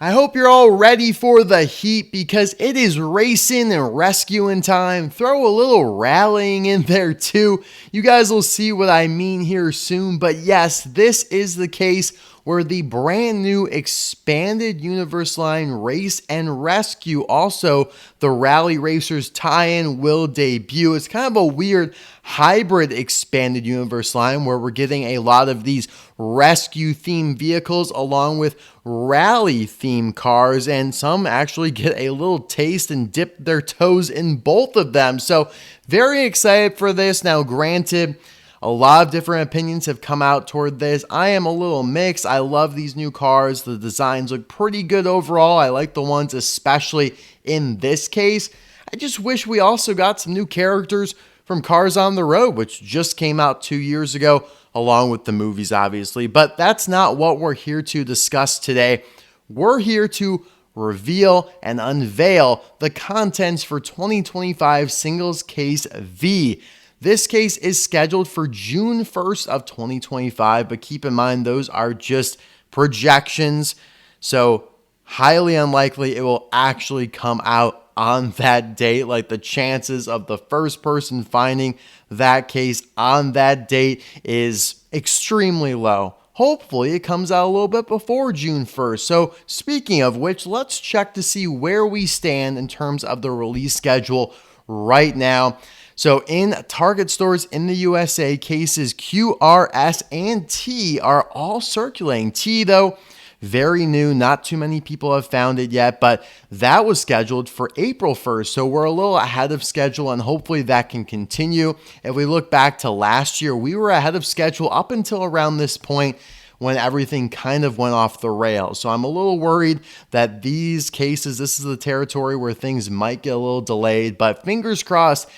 I hope you're all ready for the heat because it is racing and rescuing time. Throw a little rallying in there too. You guys will see what I mean here soon. But yes, this is the case where the brand new expanded universe line Race and Rescue, also the Rally Racers tie-in, will debut. It's kind of a weird hybrid expanded universe line where we're getting a lot of these rescue themed vehicles along with rally themed cars, and some actually get a little taste and dip their toes in both of them. So very excited for this. Now granted, a lot of different opinions have come out toward this. I am a little mixed. I love these new cars. The designs look pretty good overall. I like the ones especially in this case. I just wish we also got some new characters from Cars on the Road, which just came out 2 years ago, along with the movies, obviously. But that's not what we're here to discuss today. We're here to reveal and unveil the contents for 2025 Singles Case V. This case is scheduled for June 1st of 2025, but keep in mind those are just projections, so highly unlikely it will actually come out on that date. Like, the chances of the first person finding that case on that date is extremely low. Hopefully it comes out a little bit before June 1st. So speaking of which, let's check to see where we stand in terms of the release schedule right now. So in Target stores in the USA, cases Q, R, S, and T are all circulating. T, though, very new. Not too many people have found it yet, but that was scheduled for April 1st. So we're a little ahead of schedule, and hopefully that can continue. If we look back to last year, we were ahead of schedule up until around this point when everything kind of went off the rails. So I'm a little worried that these cases, this is the territory where things might get a little delayed, but fingers crossed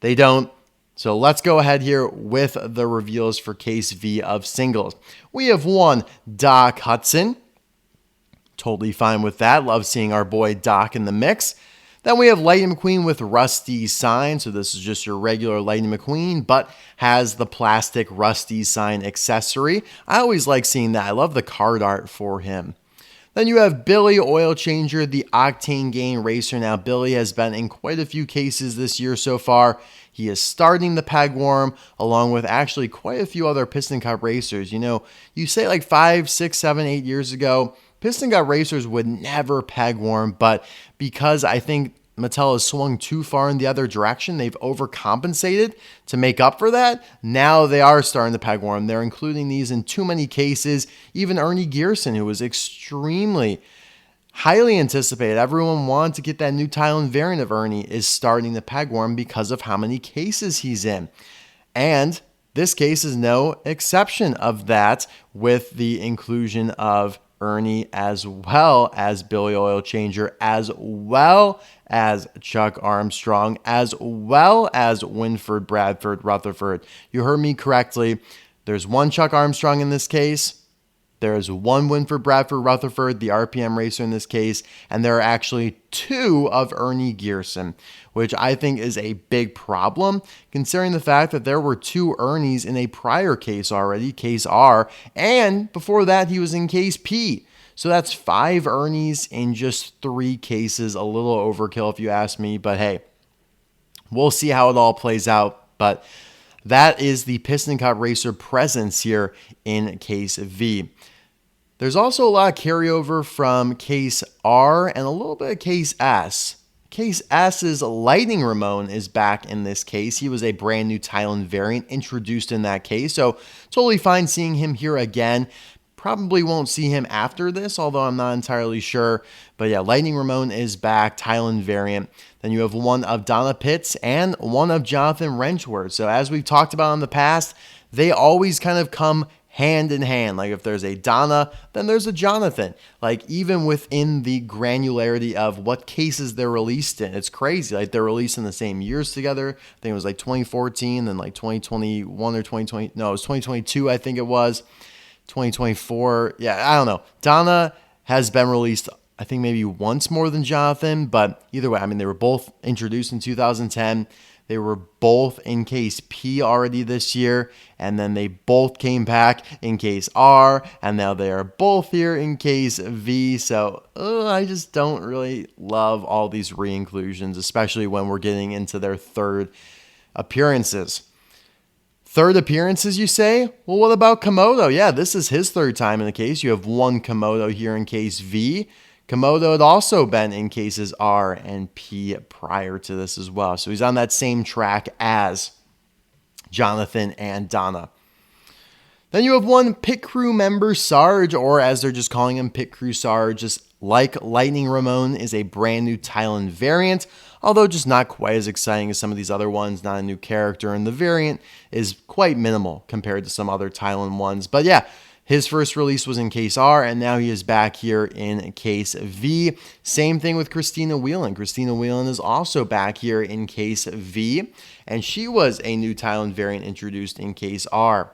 they don't. So let's go ahead here with the reveals for Case V of singles. We have one, Doc Hudson. Totally fine with that. Love seeing our boy Doc in the mix. Then we have Lightning McQueen with Rust-eze sign. So this is just your regular Lightning McQueen, but has the plastic Rust-eze sign accessory. I always like seeing that. I love the card art for him. Then you have Billy Oilchanger, the Octane Gain Racer. Now, Billy has been in quite a few cases this year so far. He is starting the Peg Worm, along with actually quite a few other Piston Cup racers. You know, you say like 5, 6, 7, 8 years ago, Piston Cup racers would never Peg Worm, but because I think Mattel has swung too far in the other direction, they've overcompensated to make up for that. Now they are starting to Peg Worm. They're including these in too many cases. Even Ernie Gearson, who was extremely highly anticipated, everyone wanted to get that new Thailand variant of Ernie, is starting the Peg Worm because of how many cases he's in. And this case is no exception of that, with the inclusion of Ernie as well as Billy Oilchanger, as well as Chuck Armstrong, as well as Winford, Bradford, Rutherford. You heard me correctly. There's one Chuck Armstrong in this case. There's one Winford, Bradford, Rutherford, the RPM racer in this case, and there are actually two of Ernie Gearson, which I think is a big problem, considering the fact that there were two Ernies in a prior case already, Case R, and before that he was in Case P. So that's 5 Ernies in just 3 cases, a little overkill if you ask me, but hey, we'll see how it all plays out. But that is the Piston Cup Racer presence here in Case V. There's also a lot of carryover from Case R and a little bit of Case S. Case S's Lightning Ramon is back in this case. He was a brand new Thailand variant introduced in that case, so totally fine seeing him here again. Probably won't see him after this, although I'm not entirely sure. But yeah, Lightning Ramon is back, Thailand variant. Then you have one of Donna Pitts and one of Jonathan Wrenchworth. So as we've talked about in the past, they always kind of come hand in hand. Like if there's a Donna, then there's a Jonathan. Like even within the granularity of what cases they're released in, it's crazy. Like they're released in the same years together. I think it was like 2014, then like 2021 or 2020. No, it was 2022, I think it was. 2024. Yeah, I don't know. Donna has been released, I think maybe once more than Jonathan, but either way, I mean, they were both introduced in 2010. They were both in case P already this year, and then they both came back in case R, and now they are both here in case V. So I just don't really love all these re-inclusions, especially when we're getting into their third appearances. Third appearances, you say? Well, what about Komodo? Yeah, this is his third time in the case. You have one Komodo here in case V. Komodo had also been in cases R and P prior to this as well. So he's on that same track as Jonathan and Donna. Then you have one pit crew member, Sarge, or as they're just calling him, Pit Crew Sarge. Just like Lightning Ramon is a brand new Thailand variant, although just not quite as exciting as some of these other ones, not a new character, and the variant is quite minimal compared to some other Thailand ones. But yeah, his first release was in case R, and now he is back here in case V. Same thing with Christina Whelan. Christina Whelan is also back here in case V, and she was a new Thailand variant introduced in case R.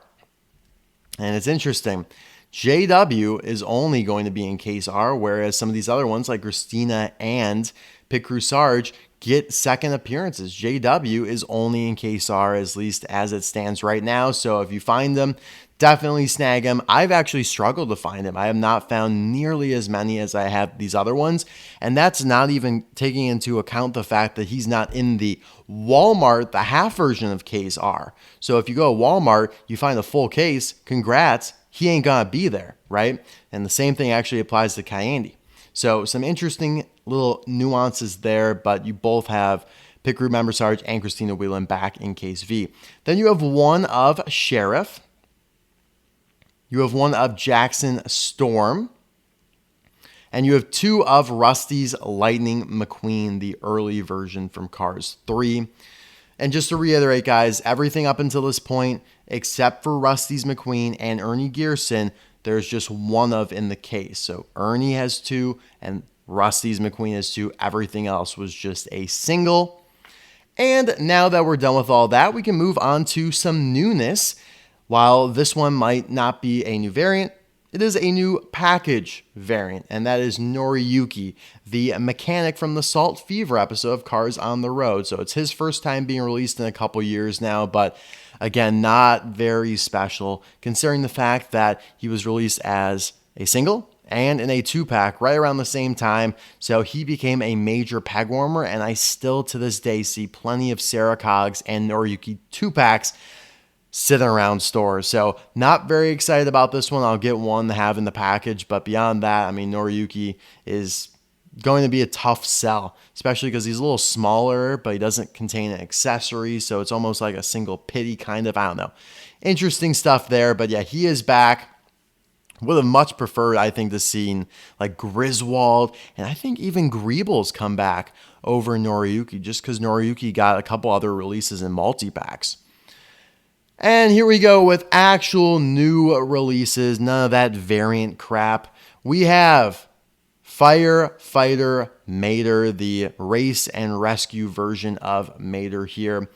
And it's interesting. JW is only going to be in case R, whereas some of these other ones like Christina and Pit Crew Sarge get second appearances. JW is only in case R, at least as it stands right now. So if you find them, definitely snag them. I've actually struggled to find them. I have not found nearly as many as I have these other ones. And that's not even taking into account the fact that he's not in the Walmart, the half version of case R. So if you go to Walmart, you find a full case, congrats, he ain't gonna be there, right? And the same thing actually applies to Kayandi. So some interesting little nuances there, but you both have Pit Crew member Sarge and Christina Whelan back in case V. Then you have one of Sheriff. You have one of Jackson Storm. And you have two of Rusty's Lightning McQueen, the early version from Cars 3. And just to reiterate, guys, everything up until this point, except for Rusty's McQueen and Ernie Gearson, there's just one of in the case. So Ernie has two and Rusty's McQueen has two. Everything else was just a single. And now that we're done with all that, we can move on to some newness. While this one might not be a new variant, it is a new package variant, and that is Noriyuki, the mechanic from the Salt Fever episode of Cars on the Road. So it's his first time being released in a couple years now, but again, not very special considering the fact that he was released as a single and in a 2-pack right around the same time. So he became a major peg warmer, and I still to this day see plenty of Sarah Cogs and Noriyuki 2-packs sitting around stores. So not very excited about this one. I'll get one to have in the package, but beyond that, I mean, Noriyuki is going to be a tough sell, especially because he's a little smaller, but he doesn't contain an accessory, so it's almost like a single pity kind of, I don't know. Interesting stuff there, but yeah, he is back. Would have much preferred, I think, to see like Griswold, and I think even Greebles come back over Noriyuki, just because Noriyuki got a couple other releases in multi-packs. And here we go with actual new releases. None of that variant crap. We have Firefighter Mater, the race and rescue version of Mater here.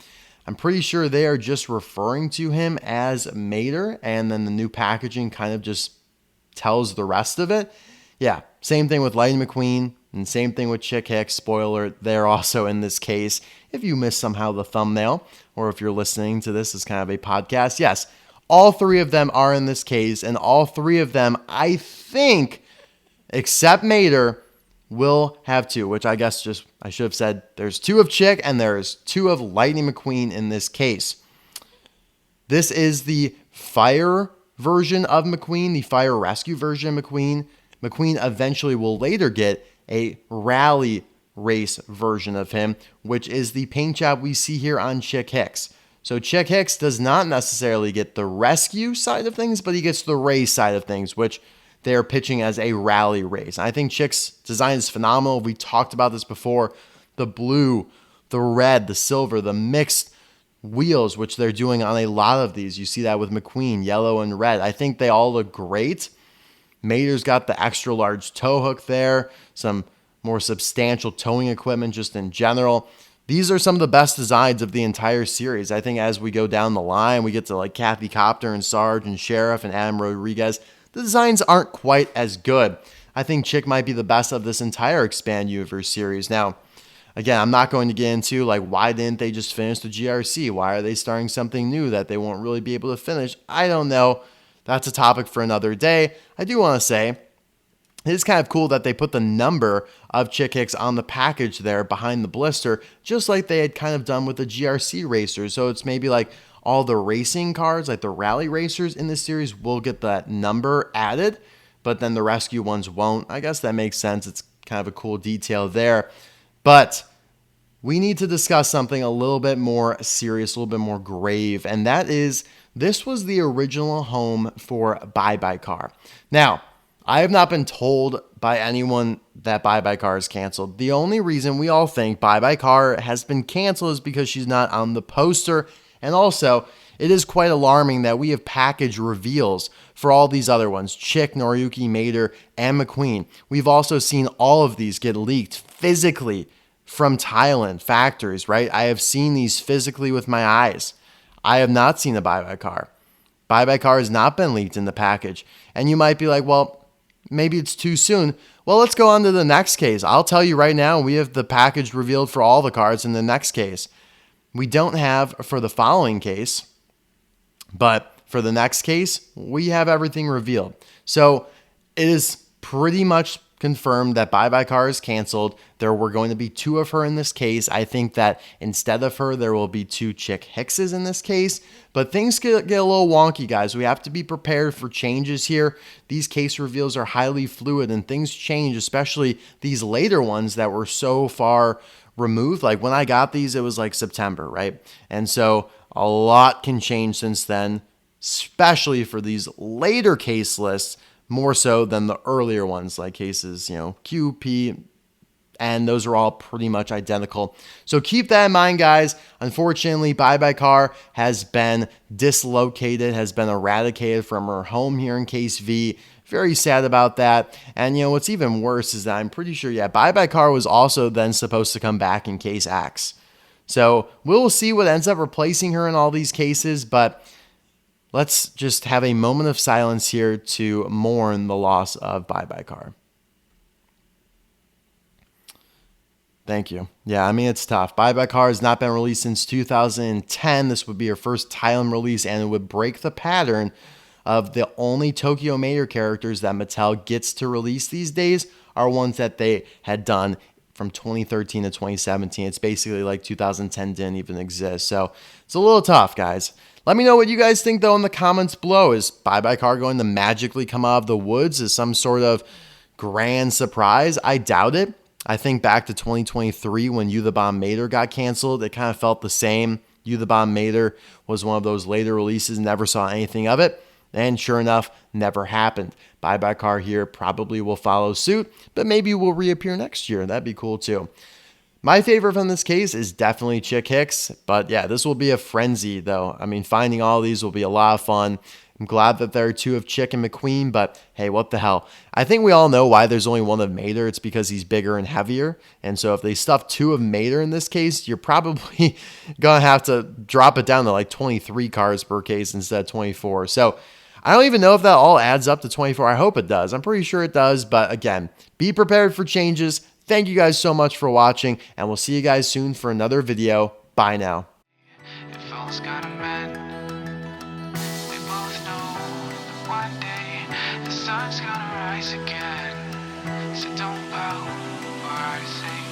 I'm pretty sure they are just referring to him as Mater, and then the new packaging kind of just tells the rest of it. Yeah, same thing with Lightning McQueen, and same thing with Chick Hicks. Spoiler, they're also in this case. If you missed somehow the thumbnail, or if you're listening to this as kind of a podcast, yes, all three of them are in this case, and all three of them, I think, except Mater, will have two, which I guess just, I should have said, there's two of Chick, and there's two of Lightning McQueen in this case. This is the fire version of McQueen, the fire rescue version of McQueen. McQueen eventually will later get a rally race version of him, which is the paint job we see here on Chick Hicks. So Chick Hicks does not necessarily get the rescue side of things, but he gets the race side of things, which they are pitching as a rally race. I think Chick's design is phenomenal. We talked about this before. The blue, the red, the silver, the mixed wheels, which they're doing on a lot of these. You see that with McQueen, yellow and red. I think they all look great. Mater's got the extra large tow hook there, some more substantial towing equipment just in general. These are some of the best designs of the entire series. I think as we go down the line, we get to like Kathy Copter and Sarge and Sheriff and Adam Rodriguez. The designs aren't quite as good. I think Chick might be the best of this entire Expand Universe series. Now, Again, I'm not going to get into like why didn't they just finish the GRC? Why are they starting something new that they won't really be able to finish? I don't know. That's a topic for another day. I do want to say it is kind of cool that they put the number of Chick Hicks on the package there behind the blister, just like they had kind of done with the GRC racers. So it's maybe like all the racing cars, like the rally racers in this series, will get that number added, but then the rescue ones won't. I guess that makes sense. It's kind of a cool detail there. But we need to discuss something a little bit more serious, a little bit more grave, and that is this was the original home for Bye Bye Car. Now, I have not been told by anyone that Bye Bye Car is canceled. The only reason we all think Bye Bye Car has been canceled is because she's not on the poster. And also, it is quite alarming that we have package reveals for all these other ones, Chick, Noriyuki, Mater, and McQueen. We've also seen all of these get leaked physically from Thailand factories, right? I have seen these physically with my eyes. I have not seen a Bye Bye Car. Bye Bye Car has not been leaked in the package. And you might be like, well, maybe it's too soon. Well, let's go on to the next case. I'll tell you right now, we have the package revealed for all the cards in the next case. We don't have for the following case, but for the next case, we have everything revealed. So it is pretty much confirmed that Bye Bye Car is canceled. There were going to be 2 of her in this case. I think that instead of her, there will be 2 Chick Hickses in this case. But things get a little wonky, guys. We have to be prepared for changes here. These case reveals are highly fluid and things change, especially these later ones that were so far removed. Like when I got these, it was like September, right? And so a lot can change since then, especially for these later case lists, more so than the earlier ones, like cases, Q, P, and those are all pretty much identical. So keep that in mind, guys. Unfortunately, Bye Bye Car has been dislocated, has been eradicated from her home here in Case V. Very sad about that. And, what's even worse is that I'm pretty sure, Bye Bye Car was also then supposed to come back in Case X. So we'll see what ends up replacing her in all these cases, but let's just have a moment of silence here to mourn the loss of Bye Bye Car. Thank you. Yeah, I mean, it's tough. Bye Bye Car has not been released since 2010. This would be her first Thailand release, and it would break the pattern of the only Tokyo Mater characters that Mattel gets to release these days are ones that they had done from 2013 to 2017. It's basically like 2010 didn't even exist. So it's a little tough, guys. Let me know what you guys think, though, in the comments below. Is Bye Bye Car going to magically come out of the woods as some sort of grand surprise? I doubt it. I think back to 2023 when You the Bomb Mater got canceled. It kind of felt the same. You the Bomb Mater was one of those later releases, never saw anything of it. And sure enough, never happened. Bye Bye Car here probably will follow suit, but maybe will reappear next year. That'd be cool too. My favorite from this case is definitely Chick Hicks, but yeah, this will be a frenzy though. I mean, finding all these will be a lot of fun. I'm glad that there are 2 of Chick and McQueen, but hey, what the hell? I think we all know why there's only 1 of Mater. It's because he's bigger and heavier. And so if they stuff 2 of Mater in this case, you're probably going to have to drop it down to like 23 cards per case instead of 24. So I don't even know if that all adds up to 24. I hope it does. I'm pretty sure it does. But again, be prepared for changes. Thank you guys so much for watching, and we'll see you guys soon for another video. Bye now. One day the sun's gonna rise again, so don't pout or say